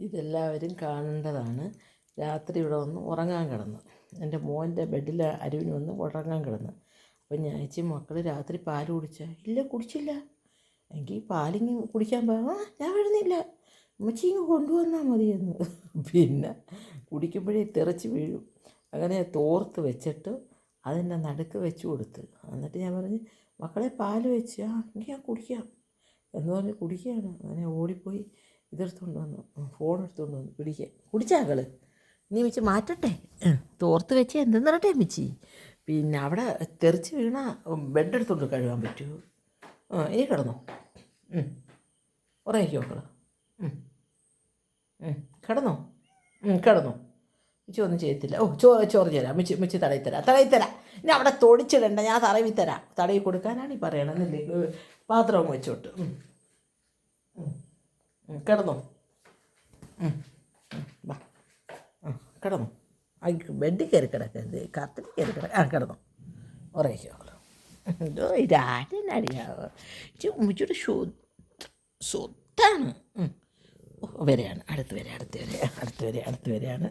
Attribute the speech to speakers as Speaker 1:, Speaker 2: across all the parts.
Speaker 1: ഇതെല്ലാവരും കാണേണ്ടതാണ്. രാത്രി ഇവിടെ വന്ന് ഉറങ്ങാൻ കിടന്നു. എൻ്റെ മോൻ്റെ ബെഡിൽ അരുവിന് വന്ന് ഉറങ്ങാൻ കിടന്നു. അപ്പം ഞാൻ വെച്ച് മക്കൾ രാത്രി പാല് കുടിച്ചാൽ ഇല്ല കുടിച്ചില്ല, എങ്കിൽ പാലിങ്ങ് കുടിക്കാൻ ഞാൻ വരുന്നില്ല, ഉമ്മച്ചി ഇങ്ങ് കൊണ്ടുവന്നാൽ മതിയെന്ന്. പിന്നെ കുടിക്കുമ്പോഴേ തെറിച്ച് വീഴും. അങ്ങനെ തോർത്ത് വെച്ചിട്ട് അതിൻ്റെ നടുക്ക് വെച്ച് കൊടുത്ത്, എന്നിട്ട് ഞാൻ പറഞ്ഞ് മക്കളെ പാല് വെച്ച് എങ്കിൽ ഞാൻ കുടിക്കാം എന്ന് പറഞ്ഞ് കുടിക്കുകയാണ്. അങ്ങനെ ഓടിപ്പോയി ഇതെടുത്തുകൊണ്ട് വന്നു, ഫോൺ എടുത്തുകൊണ്ട് വന്നു പിടിക്കാൻ. കുടിച്ചാക്കൾ നീ വെച്ച് മാറ്റട്ടെ, തോർത്ത് വെച്ച് എന്തെന്ന് പറയട്ടെ മിച്ചി. പിന്നെ അവിടെ തെറിച്ച് വീണ ബെഡ് എടുത്തുകൊണ്ട് കഴുകാൻ പറ്റുമോ? ഇനി കിടന്നോ, ഉറങ്ങിക്കോ മക്കൾ, കിടന്നോ, കിടന്നോ. മിച്ചി ഒന്നും ചെയ്യത്തില്ല. ചോറ് തരാം, മിച്ചി തടയി തരാം. ഇനി അവിടെ തൊടിച്ചിടണ്ട, ഞാൻ തടവി തരാം. തടവി കൊടുക്കാനാണ് ഈ പറയണമെന്നില്ലേ. പാത്രവും വെച്ചോട്ട് കിടന്നോ, വാ കിടന്നോ. ബെഡിൽ കയറി കിടക്കരുത്, കത്തിൽ കയറി കിടന്നോ, ഉറങ്ങിക്കോ. എന്തോ ഇതാരനറിയാവോ, ഉമ്മച്ചിയുടെ സ്വത്താണ്. വരെയാണ്, അടുത്ത് വരെയാണ്.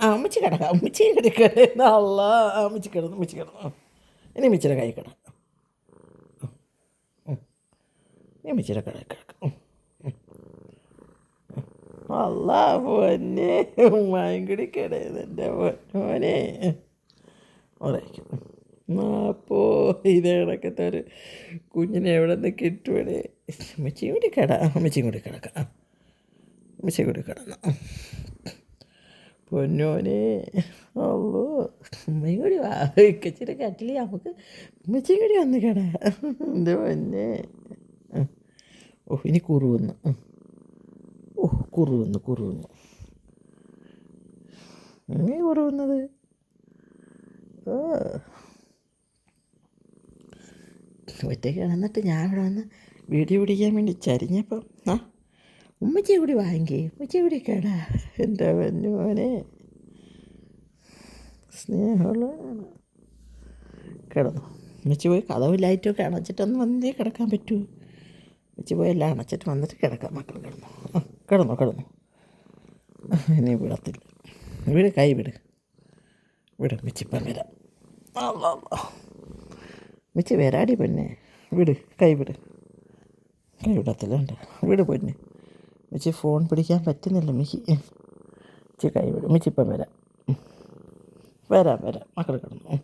Speaker 1: അമ്മച്ചി കിടക്കാം, അമ്മച്ചി കിടക്കണ. അല്ല അമ്മച്ചി കിടന്നു. ഇനി അമ്മച്ചിയുടെ കൈ കിടക്കാം, ഇനി അമ്മച്ചിയുടെ കൈ കിടക്കാം. അല്ല പൊന്നെ മയങ്കുടി കിടന്ന് എൻ്റെ മോനെ ഉറയ്ക്കും. അപ്പോൾ ഇത് കിടക്കത്തെ ഒരു കുഞ്ഞിനെ എവിടെ നിന്ന് കിട്ടുവടേ. അമ്മച്ചിയും കൂടി കിടക്കാം, അമ്മച്ചിയും കൂടി കിടന്നു. പൊന്നോനെ അല്ലോ ഉമ്മയും കൂടി വാ, ഇക്കച്ചിയുടെ കട്ടിൽ നമുക്ക് ഉമ്മച്ചിയും കൂടി വന്ന് എൻ്റെ പൊന്നെ. ഇനി കുറുവന്നു, കുറുവന്നു നീ കുറുവന്നത്. ഒറ്റയ്ക്ക് കിടന്നിട്ട് ഞാൻ ഇവിടെ വന്ന് വീഡിയോ പിടിക്കാൻ വേണ്ടി ചരിഞ്ഞപ്പം ഉമ്മച്ചിയെ കൂടി വാങ്ങി, ഉമ്മച്ചിയെ കൂടി കേടാ എൻ്റെ പൊന്നോനെ. സ്നേഹമുള്ളതാണ്. കിടന്നു. ഉമ്മച്ചി പോയി കതവ് ലൈറ്റൊക്കെ അണച്ചിട്ടൊന്ന് വന്നേ കിടക്കാൻ പറ്റൂ. ഉമ്മച്ചി പോയി എല്ലാം അണച്ചിട്ട് വന്നിട്ട് കിടക്കാം. മക്കൾ കിടന്നു. ഇനി വിടത്തില്ല. കൈ വിട്. ഉമ്മച്ചിപ്പം വരാം. ഉമ്മച്ചി വരാടി പൊന്നെ, കൈ വിടത്തില്ല. വിട് പൊന്നെ. ഉമ്മച്ചി ഫോൺ പിടിക്കാൻ പറ്റുന്നില്ല ഉമ്മച്ചി കൈ വിടും. ഉമ്മച്ചിപ്പം വരാം. മക്കൾ കിടന്നു.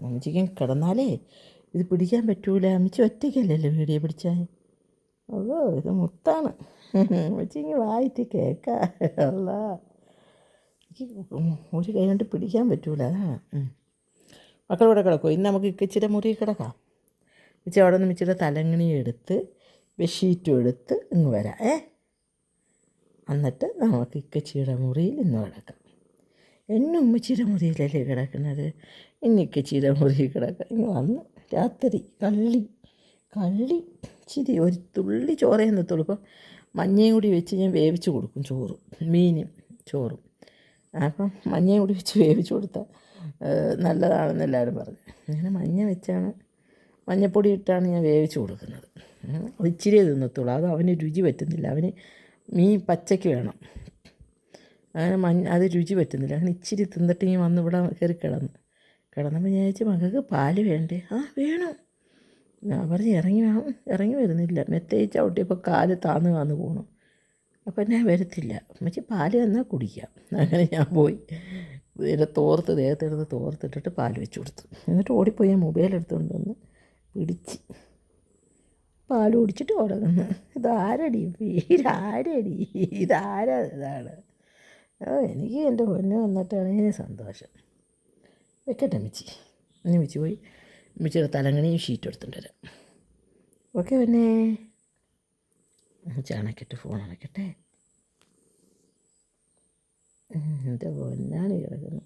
Speaker 1: ഉമ്മച്ചിക്ക് കിടന്നാലേ ഇത് പിടിക്കാൻ പറ്റൂല. ഉമ്മച്ചി ഒറ്റയ്ക്കല്ലല്ലോ വീഡിയോ പിടിച്ചാൽ. അതോ ഇത് മുത്താണ്. ഉമ്മച്ചി ഇങ്ങനെ വായിട്ട് കേൾക്കാം. അല്ല എനിക്ക് ഒരു കൈ കൊണ്ട് പിടിക്കാൻ പറ്റൂല, അതാണ്. മക്കളിവിടെ കിടക്കുമോ? ഇന്ന് നമുക്ക് ഇച്ചിരി മുറി കിടക്കാം. ഉച്ച അവിടെ നിന്ന് ഇച്ചിരി തലങ്ങണി എടുത്ത് ബെഡ്ഷീറ്റും എടുത്ത് ഇങ്ങ് വരാം. എന്നിട്ട് നമുക്ക് ഇക്കച്ചിയുടെ മുറിയിൽ ഇന്ന് കിടക്കാം. എന്നും ഉമ്മച്ചിയുടെ മുറിയിലല്ലേ കിടക്കുന്നത്, ഇന്ന് ഇക്കച്ചിയുടെ മുറിയിൽ കിടക്കാം. ഇങ്ങ് വന്ന് രാത്രി കള്ളി ഇച്ചിരി ഒരു തുള്ളി ചോറേ നിർത്തുള്ളൂ. ഇപ്പം മഞ്ഞയും കൂടി വെച്ച് ഞാൻ വേവിച്ച് കൊടുക്കും, ചോറും മീനും ചോറും. അപ്പം മഞ്ഞയും കൂടി വെച്ച് വേവിച്ച് കൊടുത്താൽ നല്ലതാണെന്ന് എല്ലാവരും പറഞ്ഞു. അങ്ങനെ മഞ്ഞപ്പൊടി ഇട്ടാണ് ഞാൻ വേവിച്ച് കൊടുക്കുന്നത്. ഇച്ചിരി തിന്നത്തുള്ളൂ, അത് അവന് രുചി പറ്റുന്നില്ല. അവന് മീൻ പച്ചയ്ക്ക് വേണം. അങ്ങനെ അത് രുചി പറ്റുന്നില്ല. അങ്ങനെ ഇച്ചിരി തിന്നിട്ട് ഇങ്ങനെ വന്ന് ഇവിടെ കയറി കിടന്നപ്പോൾ ഞാൻ ചോദിച്ചു മകൾക്ക് പാല് വേണ്ടേ? വേണം. ഞാൻ പറഞ്ഞ് ഇറങ്ങി വരുന്നില്ല. മെത്തയിൽ ചവിട്ടിയപ്പോൾ കാല് താന്ന് പോകണം. അപ്പം ഞാൻ വരത്തില്ല. ഉമ്മച്ചി പാല് തന്നാൽ കുടിക്കാം. അങ്ങനെ ഞാൻ പോയി ഇതിൻ്റെ ദേഹത്തെടുത്ത് തോർത്തിട്ടിട്ട് പാല് വെച്ച് കൊടുത്തു. എന്നിട്ട് ഓടിപ്പോയി ഞാൻ മൊബൈൽ എടുത്തുകൊണ്ട് വന്ന് പിടിച്ച് പാല് കുടിച്ചിട്ട് ഉറങ്ങുന്നു. ഇതാരടി ഇതാണ്. എനിക്ക് എൻ്റെ പൊന്ന് വന്നിട്ടാണെങ്കിൽ സന്തോഷം. വെക്കട്ടെ അമ്മച്ചി. ഇനി അമ്മച്ചി പോയി അമ്മച്ചിയുടെ തലങ്ങണിയും ഷീറ്റ് എടുത്തുകൊണ്ട് വരാം. ഓക്കെ പിന്നെ അമ്മച്ചി ഫോൺ അണക്കട്ടെ. എൻ്റെ പൊന്നാണ് കിടക്കുന്നു.